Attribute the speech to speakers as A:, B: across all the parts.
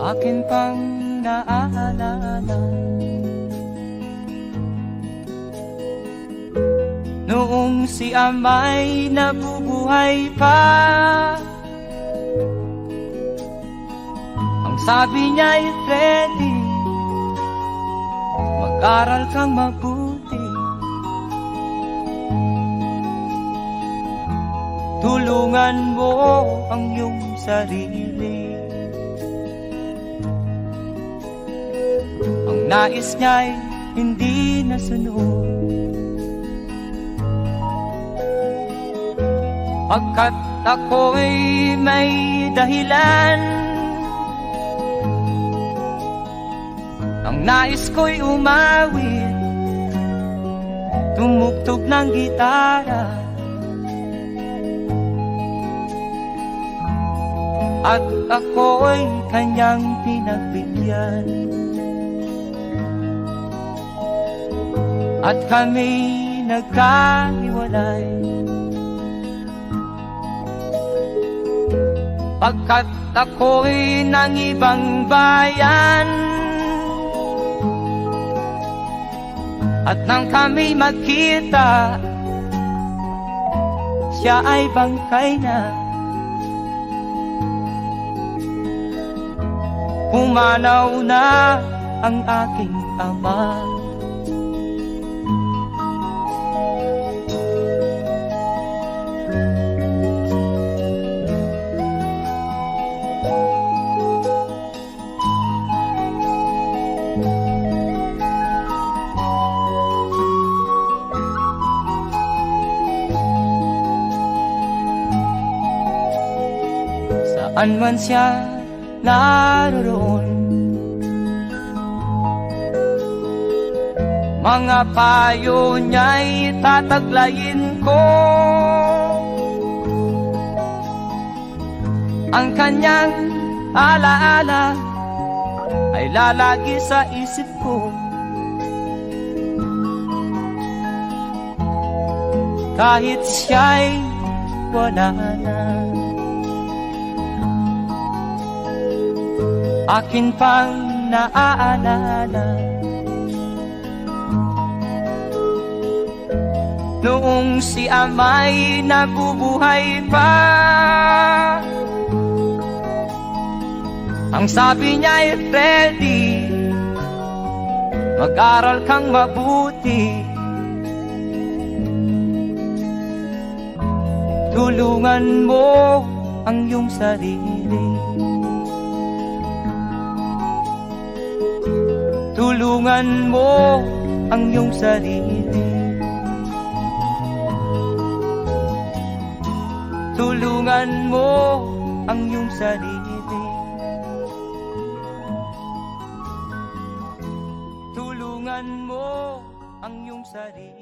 A: akin pang naaalala. Noong si ama'y nabubuhay pa, ang sabi niya'y Freddy, mag-aral kang mabuti, tulungan mo ang iyong sarili. Ang nais niya'y hindi nasunod, pagkat ako'y may dahilan. Ang nais ko'y umawit, tumugtog ng gitara, at ako'y kanyang pinagbigyan. At kami nagkahiwalay, pagkat ako'y ng ibang bayan. At nang kami magkita, siya ay bangkay na. Pumanaw na ang aking ama. Saan man siya naroon, mga payo niya'y tataglayin ko. Ang kanyang alaala ay lalagi sa isip ko, kahit siya'y wala na. Akin pang naaalala, noong si ama'y nabubuhay pa, ang sabi niya'y Freddy, mag-aral kang mabuti, tulungan mo ang iyong sarili, tulungan mo ang iyong sarili, tulungan mo ang iyong sarili, tulungan mo ang iyong sarili.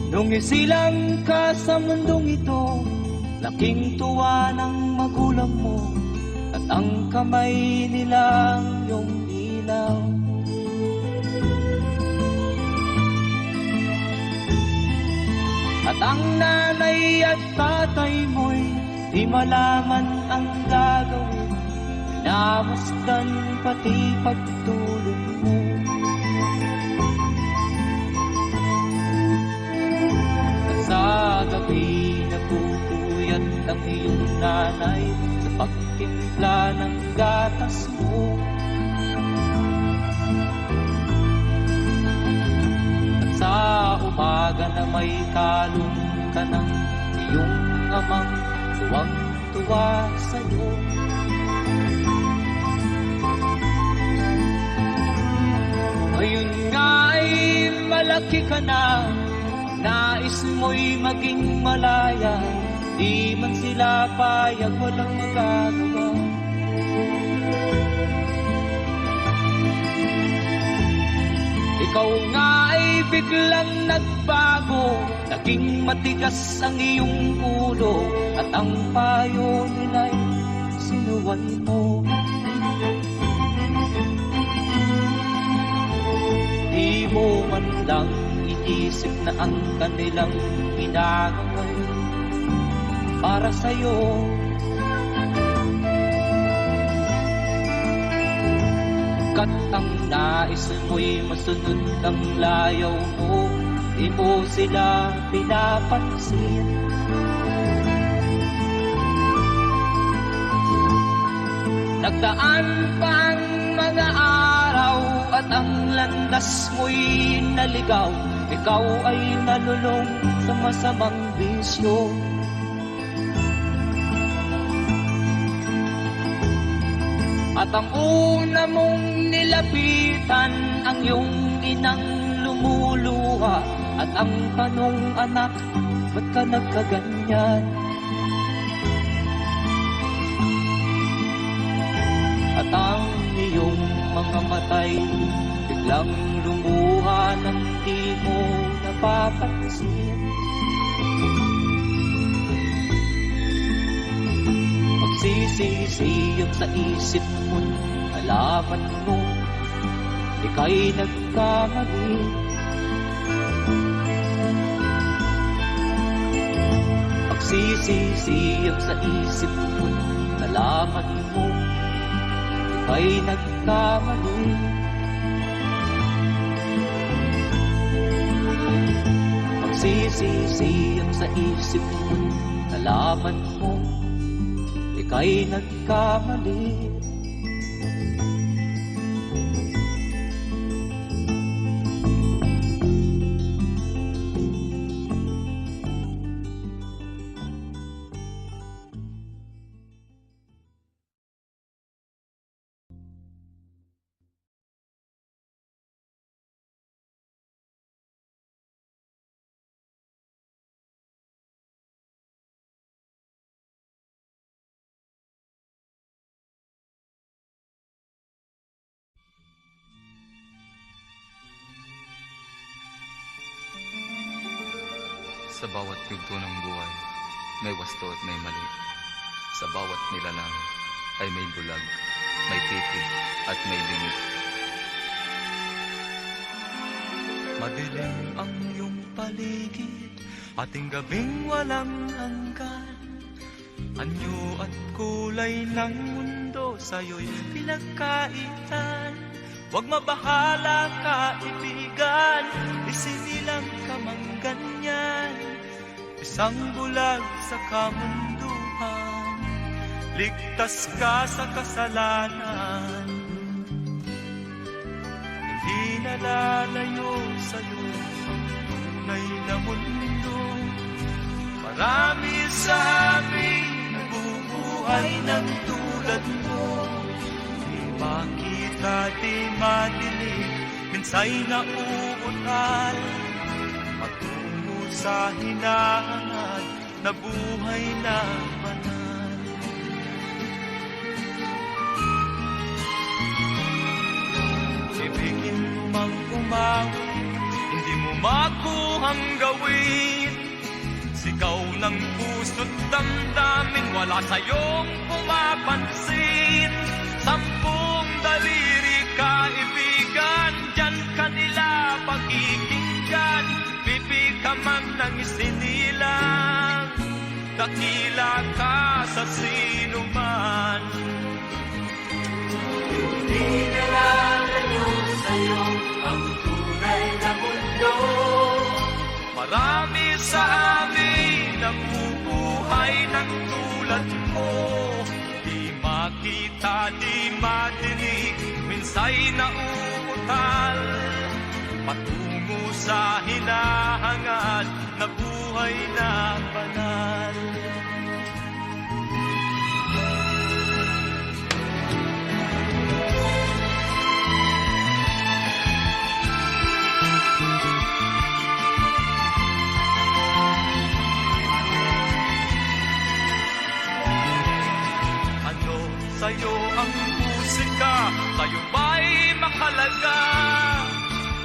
A: Nung isilang ka sa mundong ito, laking tuwa ng magulang mo, at ang kamay nilang iyong ilaw. At ang nanay at tatay mo'y di malaman ang gagawin, pinamasdan pati pagtulog mo. Sa gabi nagpupuyat ang iyong nanay sa pagtimpla ng gatas mo. At sa umaga na may kalong ka ng iyong amang tuwang-tuwa sa'yo. Ngayon nga ay malaki ka na, nais mo'y maging malaya, di man sila payag, walang magagawa. Ikaw nga ay biglang nagbago, naging matigas ang iyong ulo, at ang payo nila'y sinuway mo. Di mo man lang iisip na ang kanilang ginagaway para sa'yo. Kat ang nais mo'y masunod ang layaw mo, di mo sila pinapansin. Nagdaan pa ang mga araw at ang landas mo'y naligaw, ikaw ay nalulong sa masamang bisyo. At ang una mong nilapitan, ang iyong inang lumuluha, at ang tanong, anak, ba't ka nagkaganyan? At ang iyong mga matay biglang lumuha nang di mo napapansin. Magsisisiyag sa isip mo, alaman mo, ika'y nagkamali. Magsisisiyag sa isip mo, alaman mo, ika'y nagkamali. Magsisisiyag sa isip mo, alaman mo, ika'y nagkamali.
B: Sa bawat yugto ng buhay, may wasto at may mali. Sa bawat nilalang ay may bulag, may titig at may limit.
C: Madilim ang iyong paligid, ating gabing walang hanggan. Anyo at kulay ng mundo sa'yo'y pinagkaitan. Huwag mabahala, kaibigan, isinilang ka mang ganyan. Isang bulag sa kamunduhan, ligtas ka sa kasalanan. Hindi nalalayo sa'yo ang tunay na mundo. Marami sa amin nabubuhay ng tulad mo. Di makita, di madinig, minsay nauutal. Patungo sa hinahangad na buhay na banal. Ibigin mo mang umawi, hindi mo makuhang gawin. Sigaw ng puso't damdamin, wala sa'yong pumapansin. 10 daliri kaibigan, dyan kanila pagkikinggan. Bibig ka man ng isinilang, dakila ka sa sinuman. Hindi nalalayo sa'yo ang tunay na mundo. Marami sa amin ang bubuhay ng tulad mo. Di makita, di madinig, minsay nauutal. Patungo sa hinahangad na buhay na banal. mahalaga.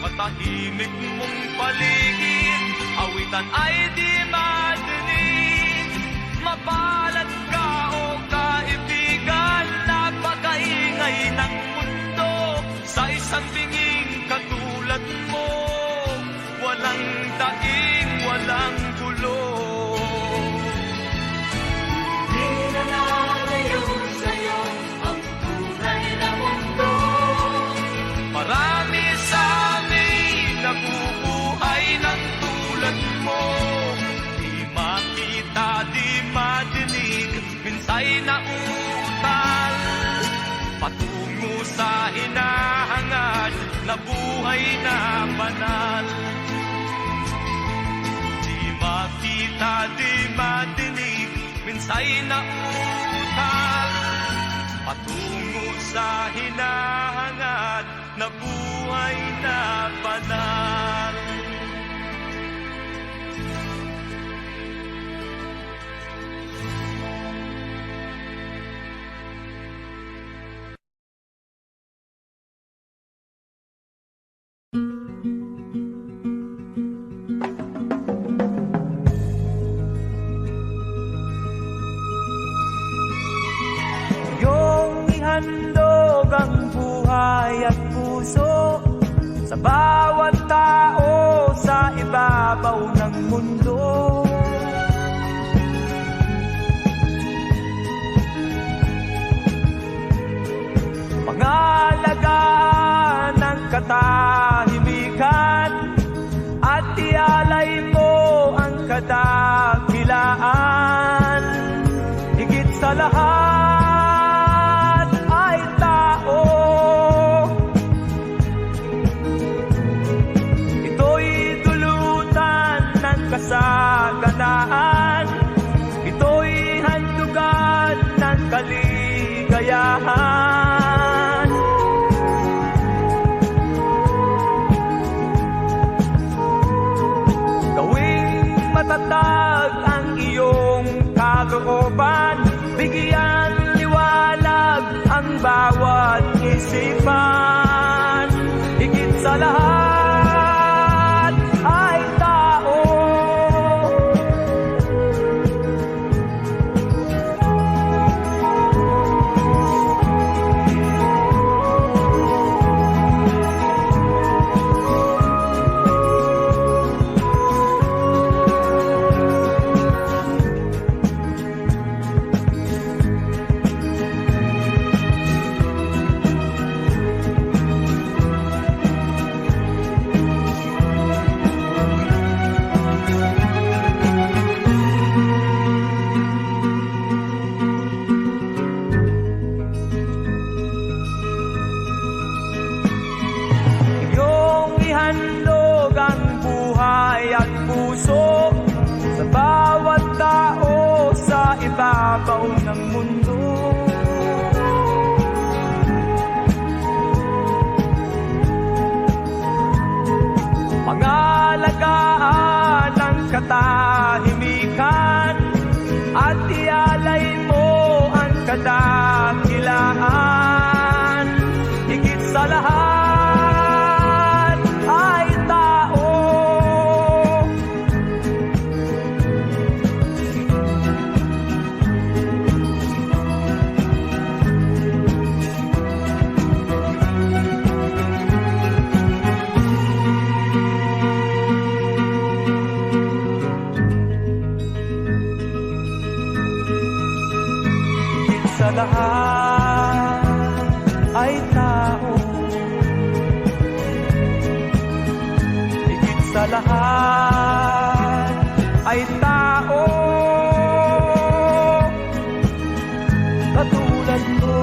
C: Matahimik mong paligid, awitan ay di madinig. Mapalad ka o kaibigan, napakaingay ng mundo. Sa isang binging katulad mo, walang daing, walang gulo.
D: Di na nalayo sa'yo ang tunay na mundo.
C: Marami sa amin nabubuhay ng tulad mo. Di makita, di madinig, minsay nauutal. Patungo sa hinahangad na buhay na banal. Di makita, di madinig, minsay nauutal. Patungo sa hinahangad na buhay na banal.
A: Iyong ihandog ang buhay at puso sa bawat tao sa ibabaw ng mundo. Pangalagaan ng katahimikan at ialay mo ang kadakilaan. Higit sa lahat ay tao. Ito'y dulutan ng kasaganaan. Ito'y handugan ng kaligayahan. Gawing matatag ang iyong kalooban. Bigyan liwanag ang bawat isipan. Higit sa lahat ay tao. Iyong ihandog ang buhay at puso sa bawat tao sa ibabaw ng mundo. Pangalagaan ang katahimikan at ialay mo ang kadakilaan. Higit sa lahat ay tao. Higit sa lahat ay tao. Higit sa lahat ay tao. Katulad mo.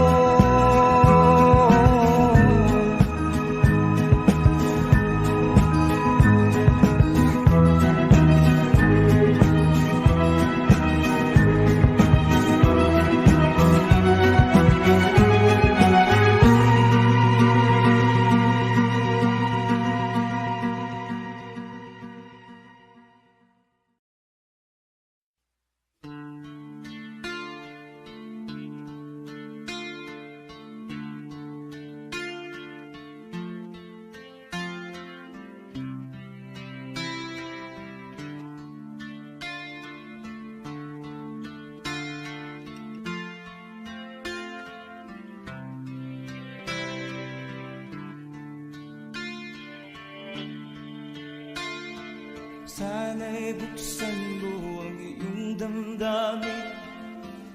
A: Sana'y buksan mo ang iyong damdamin,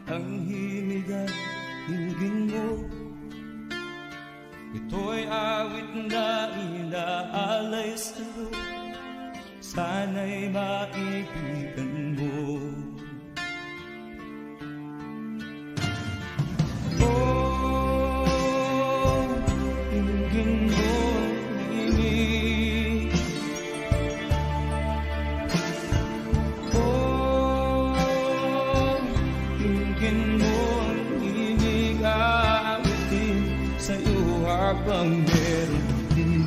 A: ang himig at dinggin mo. Ito'y awit na inaalay sa'yo, sana'y maibigan mo. Oh, dinggin mo ang himig. Oh, dinggin mo ang himig, aawitin sa'yo habang meron din.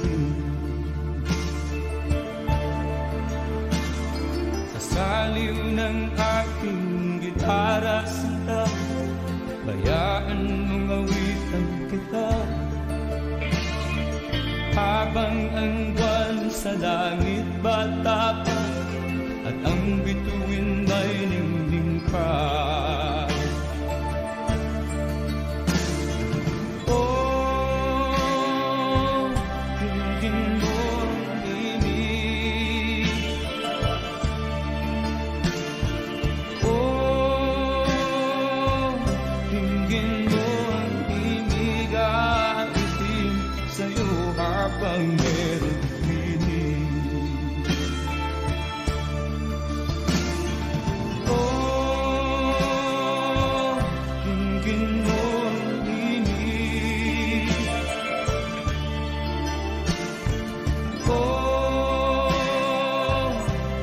A: Sa saliw ng aking gitara sinta, bayaan mong awitan kita. Habang ang buwan sa langit bata pa, at ang bituin may ningning pa. Oh, dinggin mo ang himig. Oh, dinggin mo ang himig, aawitin sa'yo habang meron himig. Oh, dinggin mo ang himig. Oh,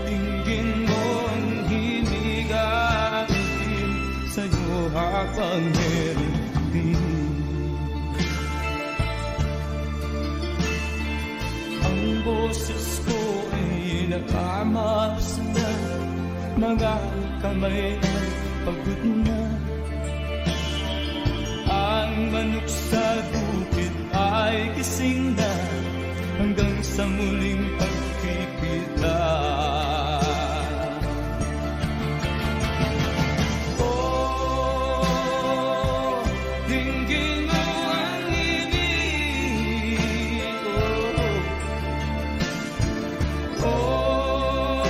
A: dinggin mo ang himig, aawitin sa'yo habang meron himig. Ang boses ko ay nakamasdan, mga kamay ay pagod na. Ang manok sa bukid ay gising na, hanggang sa muling pagkikita. Oh, dinggin mo ang himig. Oh,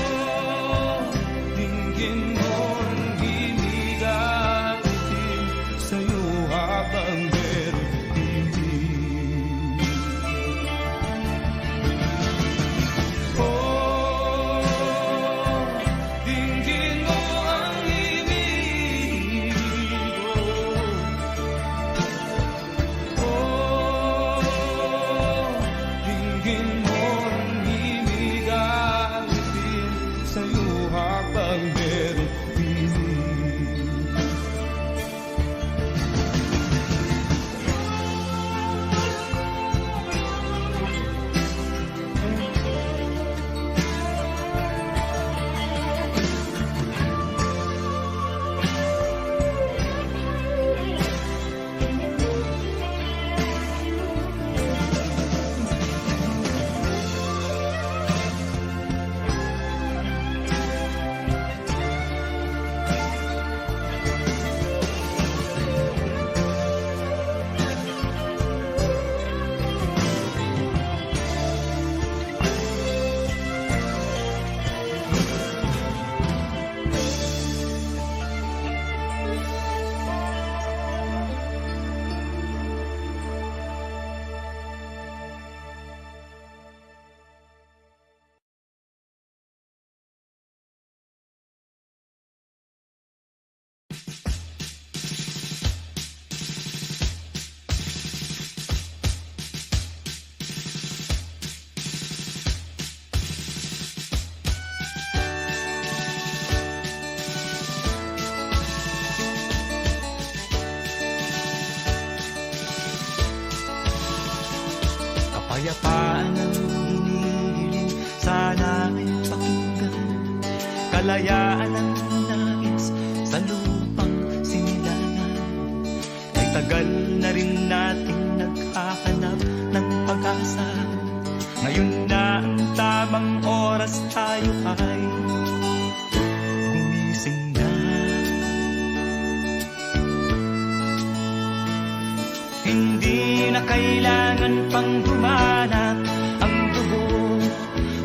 A: dinggin mo ang himig, aawitin sa'yo habang meron himig. Oh, dinggin mo ang himig. Oh, dinggin mo ang himig, aawitin sa'yo habang meron himig. Kapayapaan ang hinihiling, sana ay pakinggan. Kalayaan ang nais sa lupang sinilangan. Ay tagal na rin nating naghahanap ng pag-asa. Ngayon na ang tamang oras, tayo ay gumising na. Hindi na kailangan pang humanap ang dugo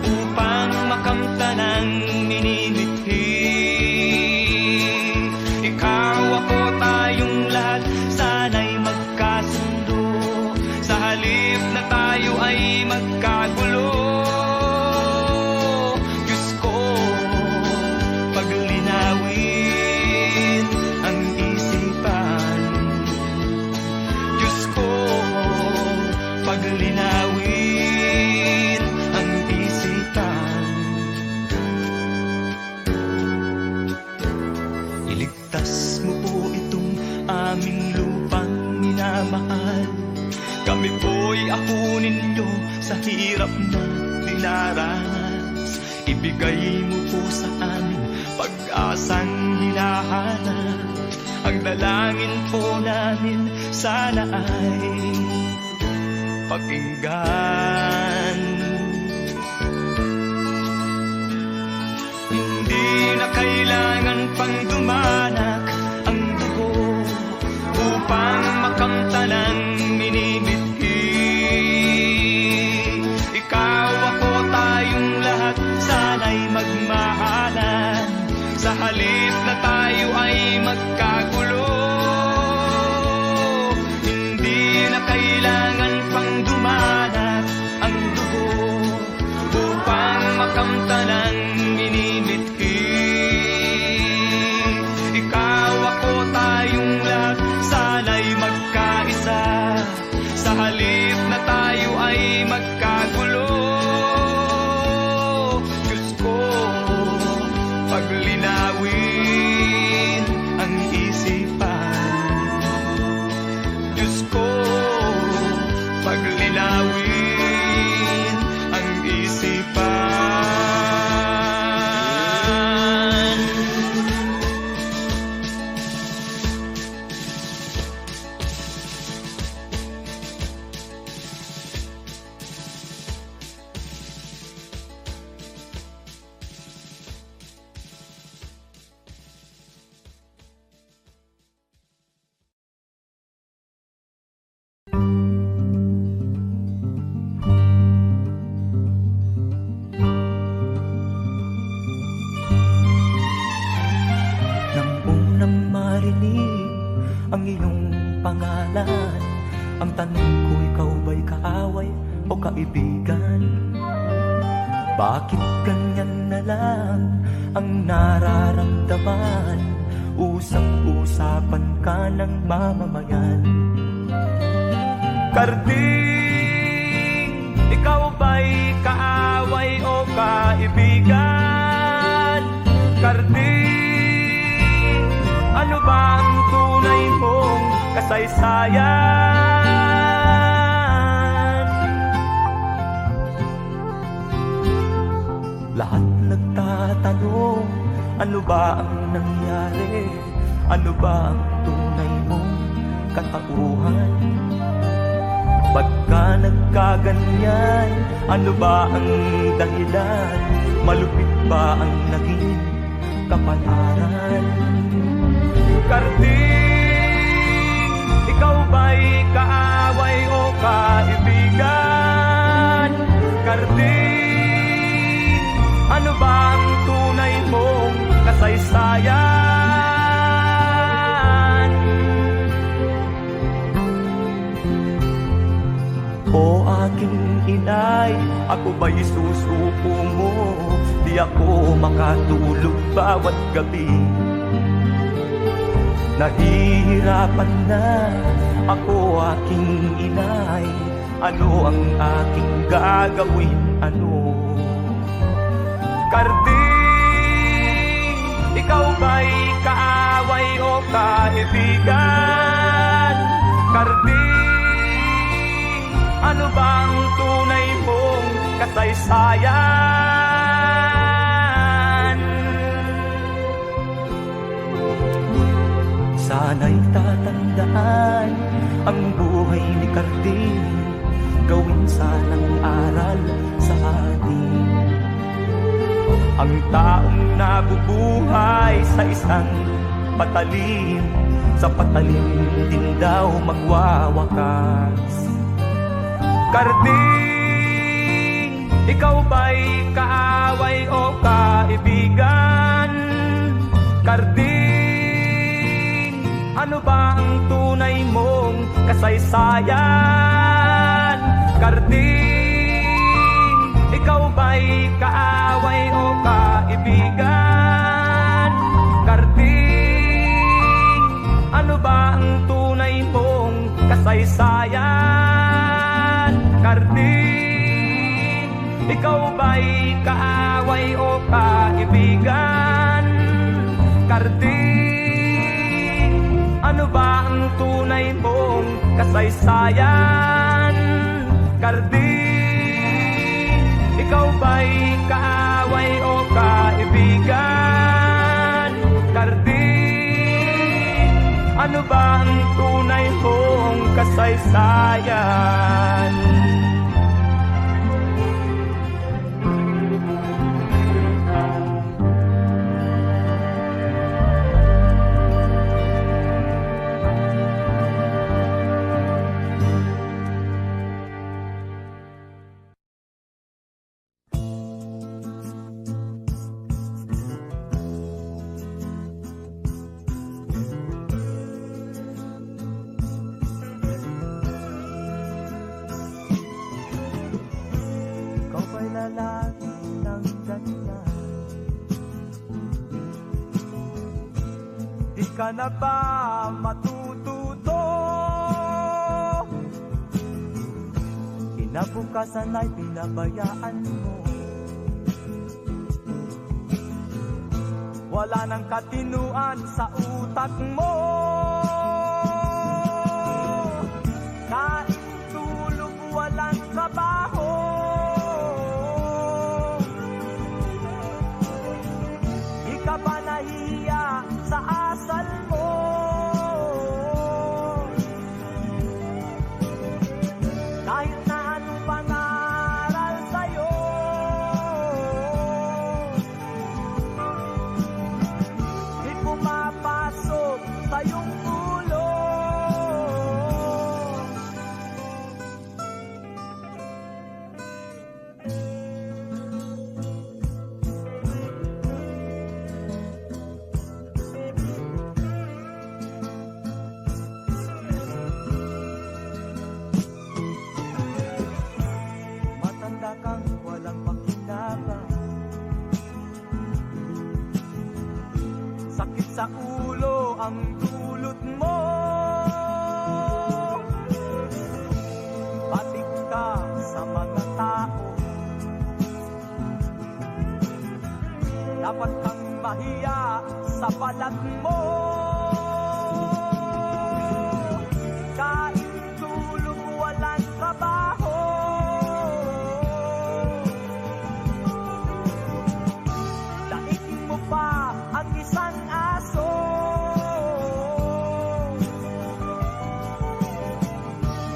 A: upang makamtan ang
C: minimithi. Ikaw, ako, tayong lahat, sana'y magkasundo. Sa halip na tayo ay magkagulo, Diyos ko, paglinawin ang isipan. Diyos ko, paglinawin ang isipan. Iligtas mo po itong aming lupang minamahal. Kami po'y ako ninyo sa hirap na dinaranas. Ibigay mo po sa amin pag-asang hinahanap. Ang dalangin po namin sana ay pakinggan. Hindi na kailangan pang dumanak ang dugo upang makamta ng minimithi. Ikaw, ako, tayong lahat, sana'y magmahalan. Sa halip na tayo ay magkagulo, hindi na kailangan pang dumanak ang dugo upang makamta ng minimithi. Ikaw, ako, tayong lahat, sana'y magkaisa. Sa halip na tayo ay magkagulo, Diyos ko, paglinawin ang isipan. Diyos ko, paglinawin ang isipan.
A: Nang unang marinig ang iyong pangalan, ang tanong ko, ikaw ba'y kaaway o kaibigan? Bakit ganyan na lang ang nararamdaman? Usap-usapan ka ng mamamayan. Karding, ikaw ba'y kaaway o kaibigan? Karding, ano ba ang tunay mong kasaysayan? Lahat nagtatanong, ano ba ang nangyari? Ano ba ang tunay mong katauhan? Ba't ka nagkaganyan? Ano ba ang dahilan? Malupit ba ang naging kapalaran? Karding, ikaw ba'y kaaway o kaibigan? Karding, ano ba ang tunay mong kasaysayan? O aking inay, ako ba'y susuko mo? Di ako makatulog bawat gabi. Nahihirapan na ako, aking inay. Ano ang aking gagawin? Ano? Karding, ikaw ba'y kaaway o kaibigan? Karding, ano bang tunay mong kasaysayan? Sana'y tatandaan ang buhay ni Karding, gawin sanang aral sa atin. Ang taong nabubuhay sa isang patalim, sa patalim din daw magwawakas. Karding, Ikaw ba'y kaaway o kaibigan? Karding, ano ba ang tunay mong kasaysayan? Karding, ikaw ba'y kaaway o kaibigan? Karding, ano ba ang tunay mong kasaysayan? Karding, ikaw ba'y kaaway o kaibigan? Karding, ano ba ang tunay mong kasaysayan? Karding, ikaw ba'y kaaway o kaibigan? Karding, ano ba ang tunay mong kasaysayan? Ikaw ba'y lalaki ng ganyan? Di ka na ba matututo? Kinabukasan ay pinabayaan mo. Wala nang katinuan sa utak mo. Kain, tulog, walang trabaho. Di ka ba nahihiya sa asal mo? Kahit na anong pangaral sa'yo, di pumapasok sa iyong ulo. Matanda kang walang pakinabang, sakit sa ulo ang dulot mo. Batik ka sa mga tao, dapat kang mahiya sa balat mo. Kain, tulog, walang trabaho. Daigin mo pa ang isang aso.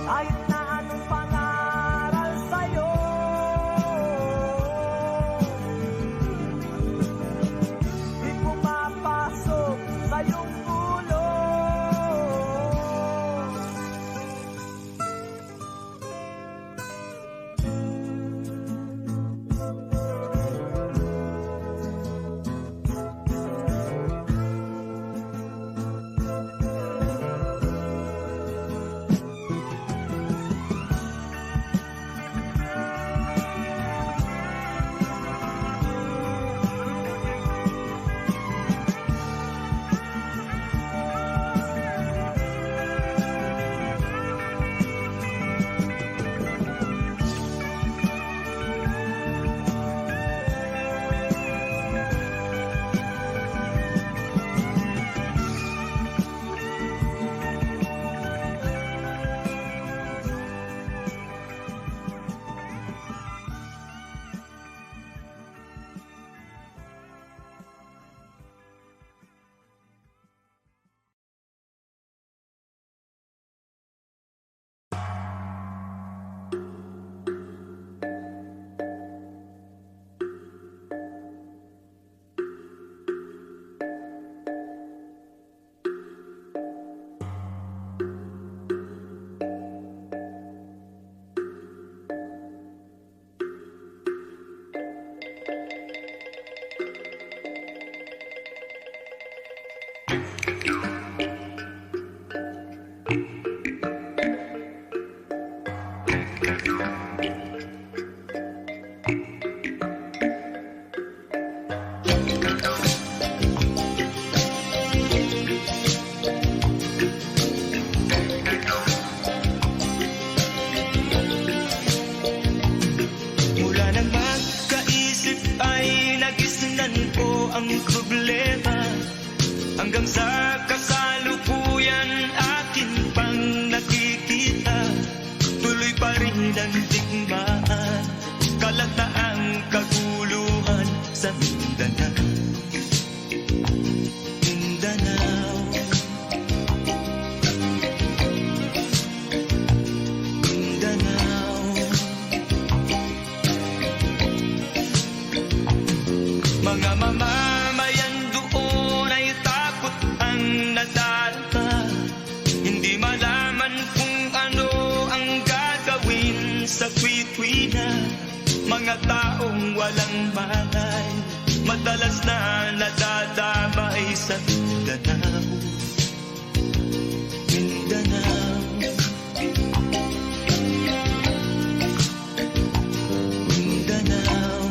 A: Kahit na anong pangaral sa'yo, di pumapasok sa iyong ulo.
C: ang problema, hanggang sa kasalukuyan akin pang nakikita. Tuloy pa rin ang digmaan, kalataang kaguluhan sa Mindanao. Mindanao, Mindanao. Mga mamamayan doon ay takot ang nadarama, hindi malaman kung ano ang gagawin sa tuwi-tuwi na. Mga taong walang malay, madalas na nadadamay sa Mindanao. Mindanao, Mindanao.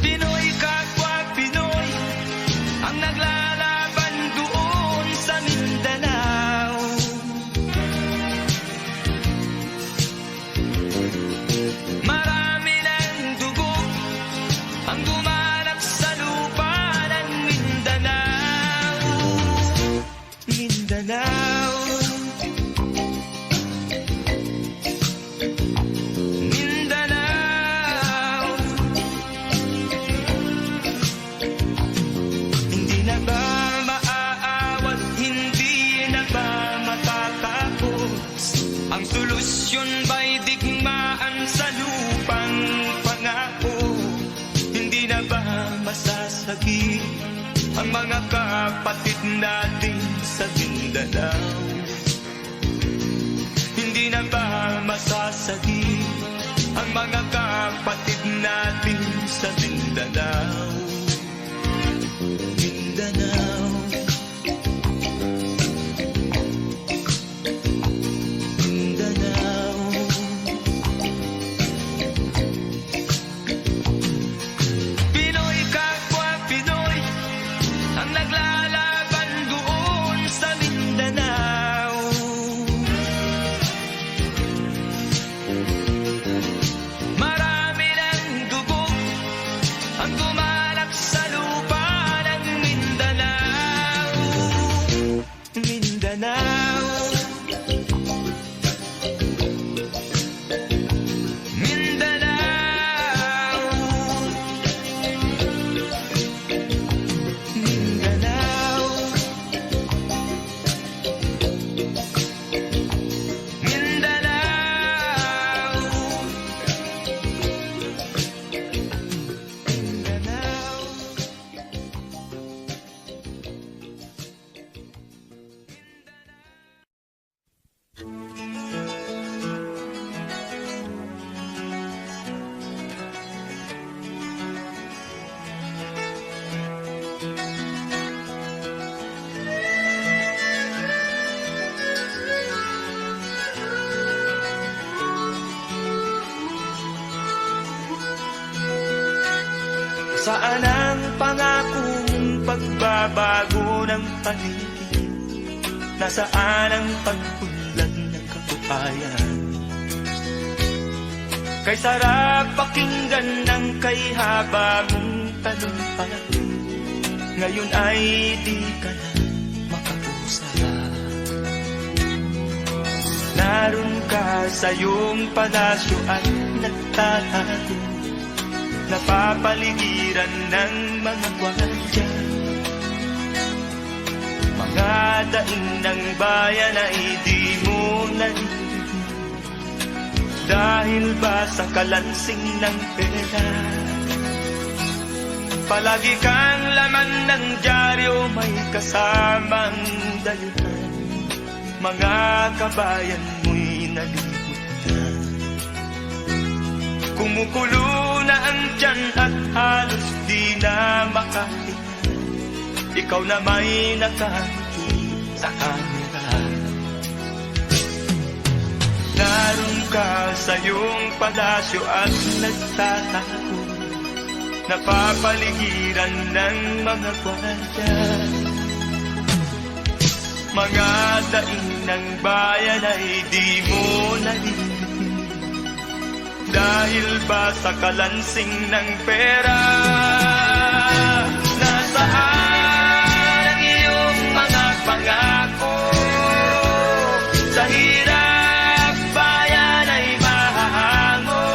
C: Pinoy kapwa Pinoy ang naglalaban doon sa Mindanao. Marami ng dugo ang dumalak sa lupa ng Mindanao. Mindanao, Mindanao. Hindi na ba maaawat, hindi na ba matatapos? Ang solusyon ba'y digmaan sa lupang pangako? Hindi na ba masasagi ang mga kapatid natin sa Mindanao? Hindi na ba masasagi ang mga kapatid natin sa Mindanao? Mindanao, Mindanao. Pinoy kapwa Pinoy ang naglalaban doon sa Mindanao. Marami ng dugo ang dumalak sa lupa ng Mindanao. Mindanao, Mindanao, Mindanao, Mindanao, Mindanao. Saan ang pangako mong pagbabago ng paligid? Nasaan ang pag-unlad ng kabuhayan? Kay sarap pakinggan ng kay haba mong talumpay, ngayon ay di ka na makausap. Naroon ka sa iyong palasyo at nagtatago, napapaligiran ng mga gwardiya. Mga daing ng bayan ay di mo narinig, dahil ba sa kalansing ng pera? Palagi kang laman ng dyaryo, may kasamang daluhan. Mga kabayan mo'y nalibot na, kumukulo na ang tiyan at halos di na makahinga. Ikaw na may nakangiti sa kamera. Naroon ka sa iyong palasyo at nagtatago, napapaligiran ng mga gwardiya. Mga daing ng bayan ay di mo narinig, Dahil ba sa kalansing ng pera? Nasaan ang iyong mga pangako? Sa hirap bayan ay mahahango.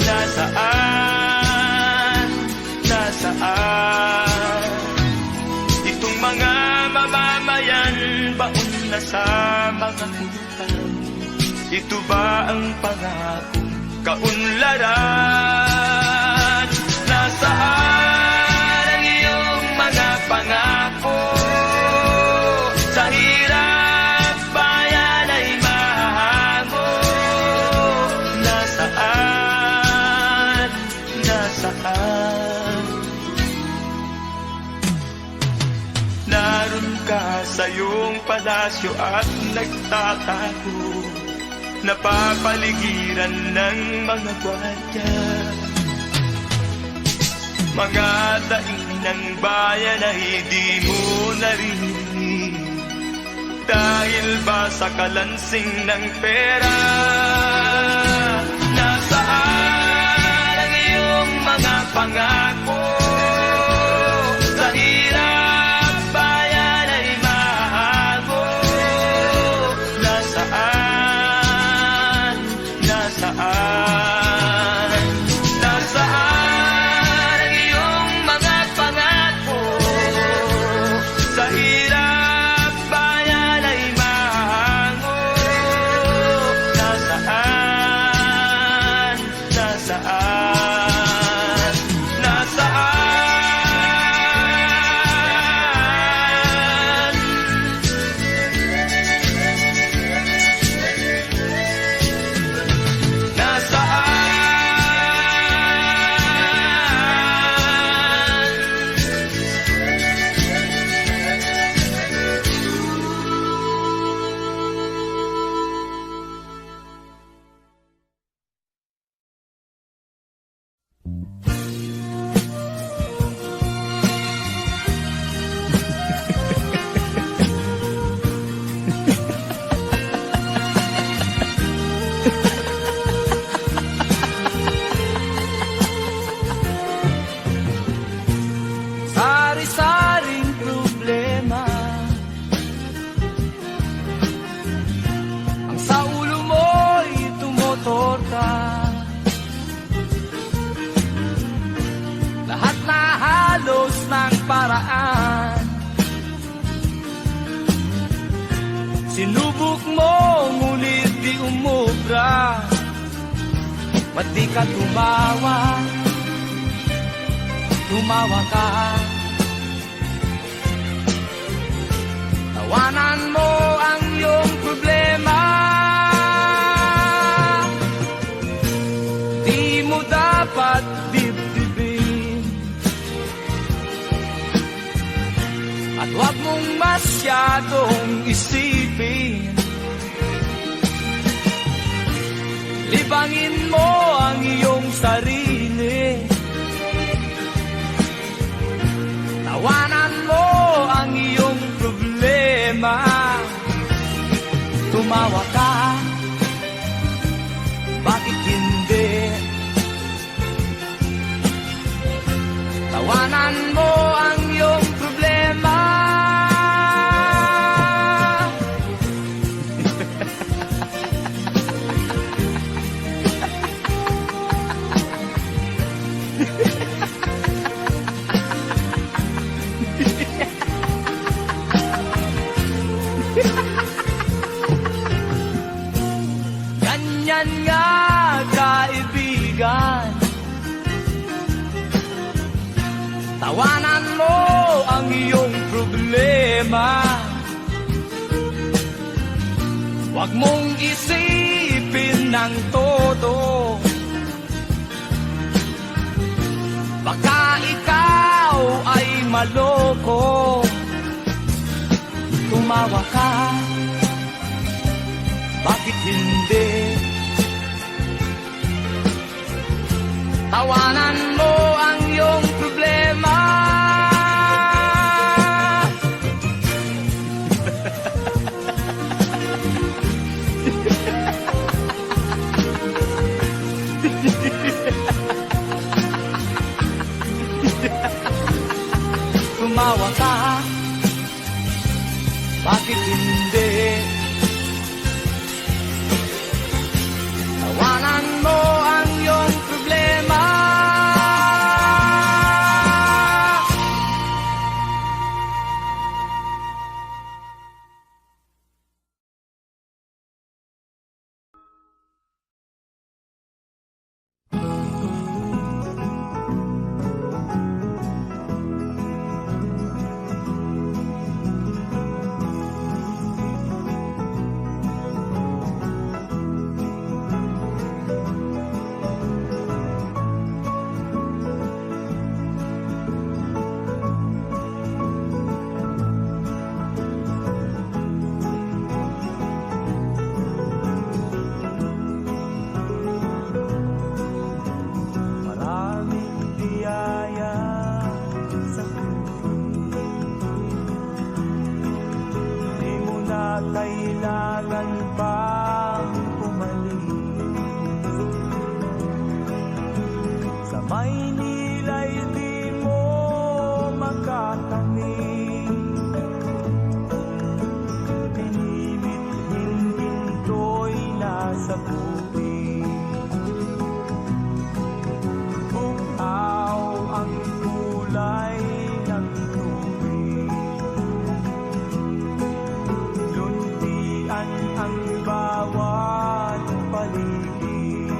C: Nasaan? Nasaan? Itong mga mamamayan baon na sa mga utang. Ito ba ang pangakong kaunlaran? Nasaan ang iyong mga pangako? Sa hirap bayan ay mahahango. Nasaan? Nasaan? Naroon ka sa iyong palasyo at nagtatago, napapaligiran ng mga gwardiya. Mga daing ng bayan ay di mo narinig, dahil ba sa kalansing ng pera? Nasaan ang iyong mga pangako? Sa hirap bayan ay mahago. Nasaan? Nasaan? Nasaan ang iyong mga pangako? Sa hirap bayan ay mahango. Nasaan? Nasaan? Nasaan? Nasaan?
A: Sari-saring problema ang sa ulo mo'y tumotorka. Lahat na halos ng paraan sinubok mo, ngunit di umubra. Ba't di ka tumawa? Tumawa ka. Tawanan mo ang iyong problema. Di mo dapat dibdibin, at huwag mong masyadong isipin. Libangin mo ang iyong sarili. Tawanan mo ang iyong problema. Tumawa ka, bakit hindi? Tawanan mo ang iyong problema. Ganyan nga, kaibigan. Tawanan mo ang iyong problema. Huwag mong isipin ng todo. Baka ikaw ay maloko. Tumawa ka, bakit hindi? Tawanan mo ang iyong problema. Tumawa ka, bakit hindi? Tawanan mo ang iyong problema.
C: Maraming biyaya sa buhay. Di mo na kailangan pang umalis. Sa Maynila'y di mo makakamit. Pinimit-hinto'y nasa bukid. Bukaw ang kulay ng tubig. Luntian ang bawat paligid.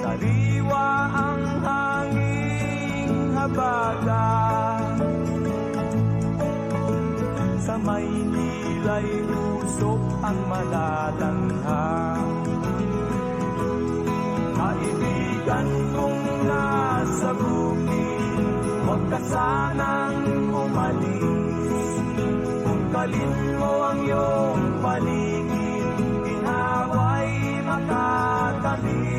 C: Sariwa ang hanging habagat. Sa Maynila'y usok ang malalanghang. Kaibigan kong nasa bukid, huwag ka sanang umalis. Kung kalin mo ang iyong paligid, ginhawa'y makakamit.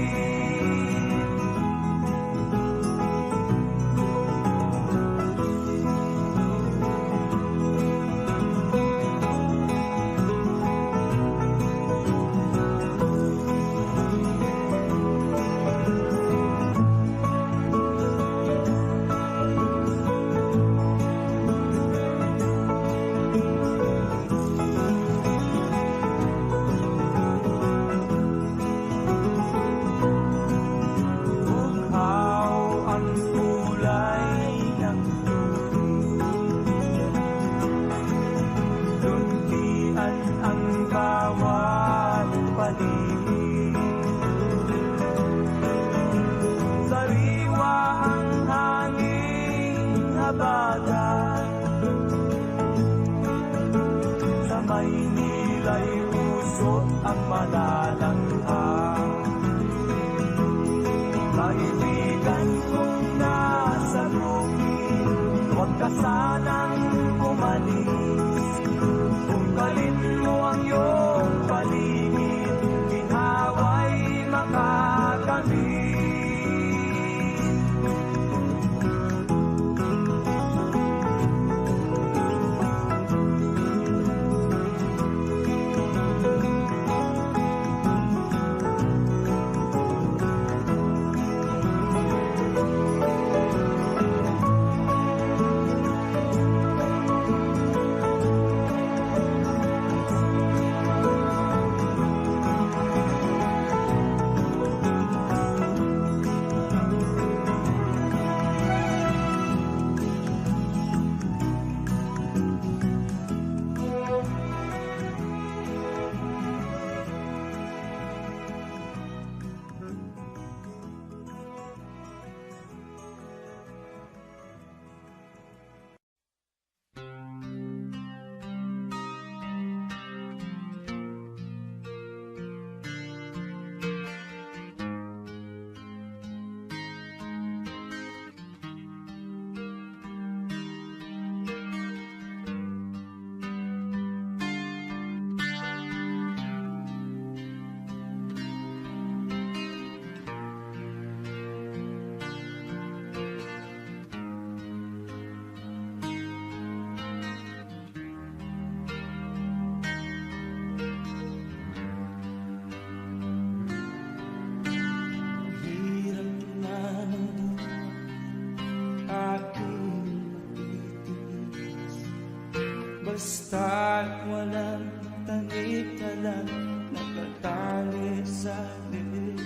C: Basta't walang tanik-talang nakatali sa liit.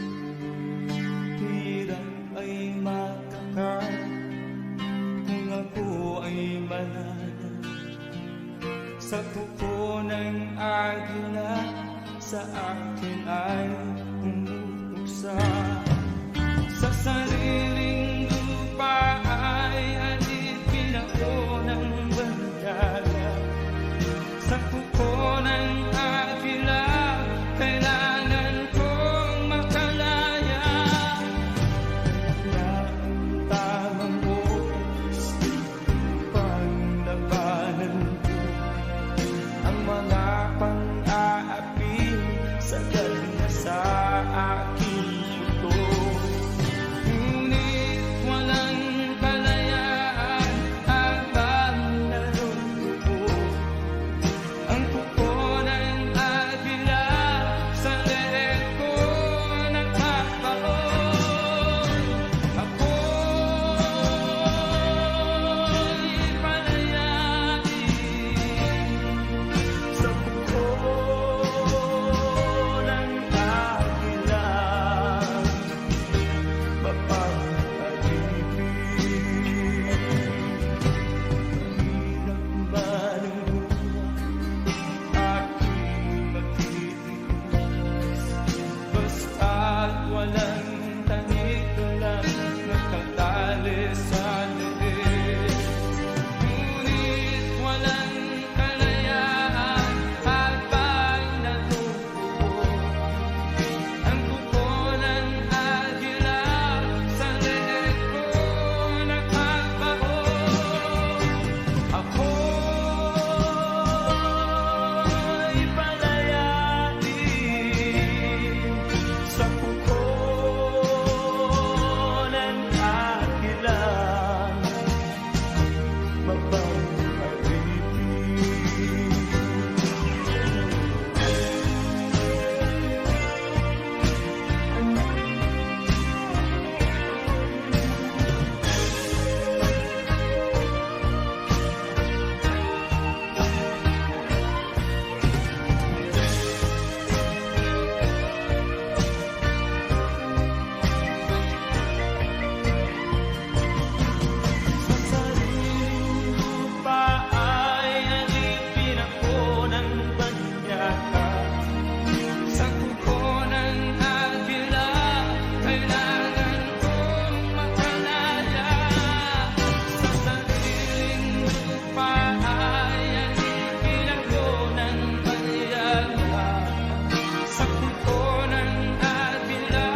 C: Hirap ay makakal kung ako ay malala. Sa kuko ng agila sa akin ay umuksa. Sa sariling lupa ay alipin ako ng bandala. Sa kuko ng agila kailangan kong makalaya. Na ang tamang oras upang labanan ko ang mga pang-aapi sa na sa aking ito. Ngunit walang kalayaan habang narumuko ang kuko ng agila sa leeg ko nagkakaon. Ako'y palayain sa kuko ng agila. Mahirap ba ng buhay aking magtitiis? Basta't walang tanik-talang nakatali sa leeg. Ngunit walang kalayaan habang natutupo ang kuko ng agila sa leeg ko nagkakaon. Ako'y palayain sa kuko ng agila. Sa sariling lupa ay alipin ako ng banyaka. Sa kuko ng agila kailangan kong makalaya. Sa sariling lupa ay alipin ako ng banyaka. Sa kuko ng agila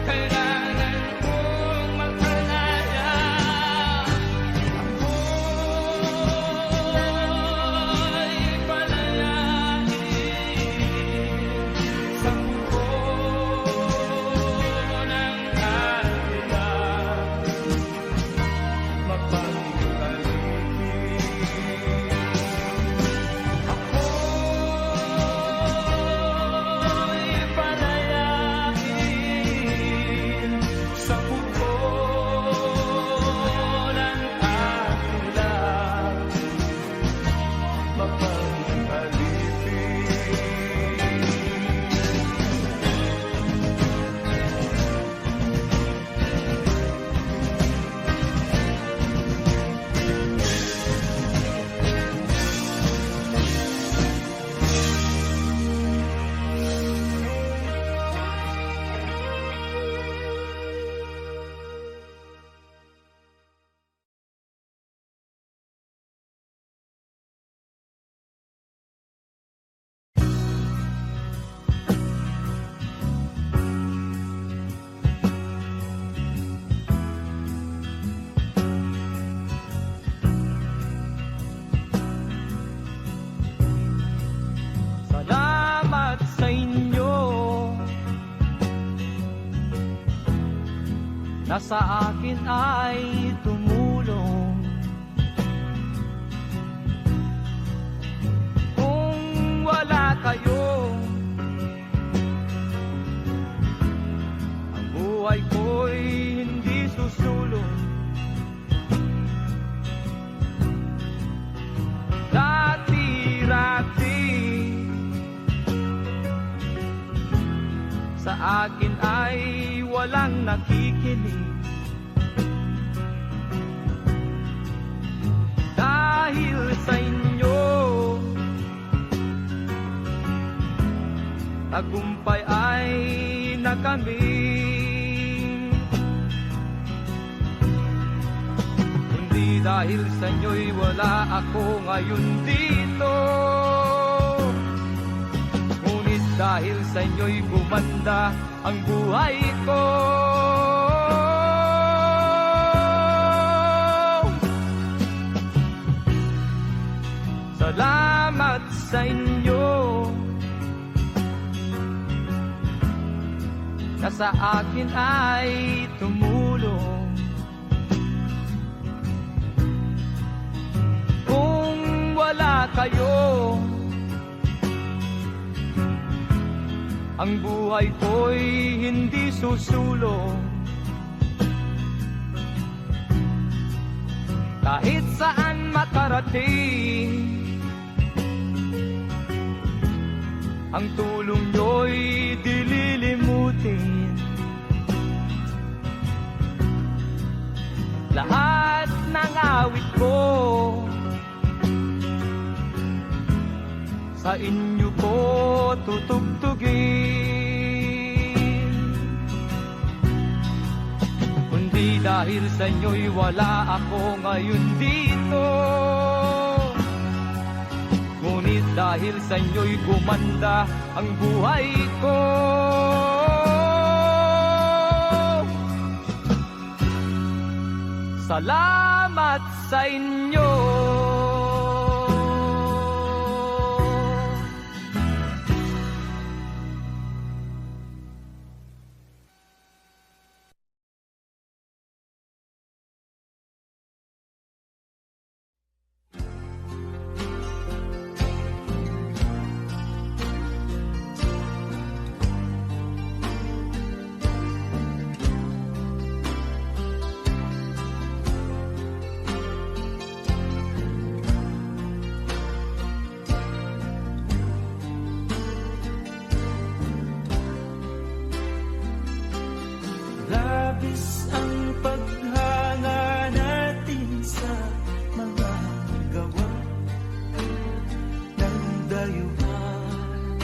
C: kailangan kong makalaya. Ako'y palayain sa kuko ng agila. Ako'y palayain sa kuko ng agila. Salamat sa inyo na sa akin ay tumulong. Kung wala kayo, ang buhay ko'y hindi susulong. Dati
A: akin ay walang nakikinig. Dahil sa inyo, tagumpay ay nakamit. Kundi dahil sa inyo'y wala ako ngayon dito. Ngunit dahil sa inyo'y gumanda ang buhay ko. Salamat sa inyo na sa akin ay tumulong. Kung wala kayo, ang buhay ko'y hindi susulong. Kahit saan makarating, ang tulong nyo'y dililimutin. Lahat ng awit ko sa inyo ko tutugtugin. Kundi dahil sa inyo'y wala ako ngayon dito. Ngunit dahil sa inyo'y gumanda ang buhay ko. Salamat sa inyo.
C: Labis ang paghanga natin sa mga gawa ng dayuhan.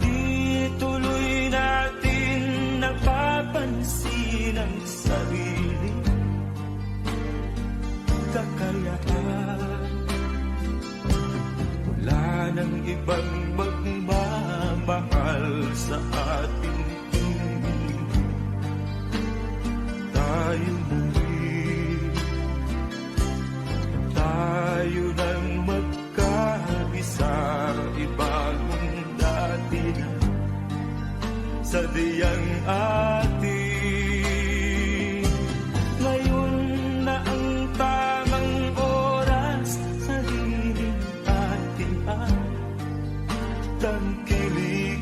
C: Di tuloy natin napapansin ang sarili kakayahan. Wala nang ibang magmamahal sa atin. Tayo muli, tayo nang magkaisa, ibagong dati na sadyang atin. Ngayon na ang tamang oras, sariling ating ang tangkilikin.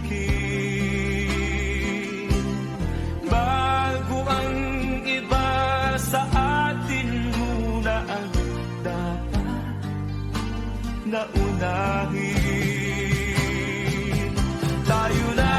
C: Bago ang iba sa atin, muna ang dapat na unahin. Tayo na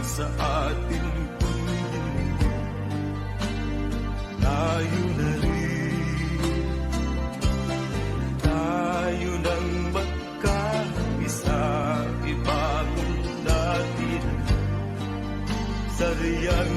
C: sa ating mundo. Tayo na rin, tayo nang magkaisa, ibagong natin sa riyang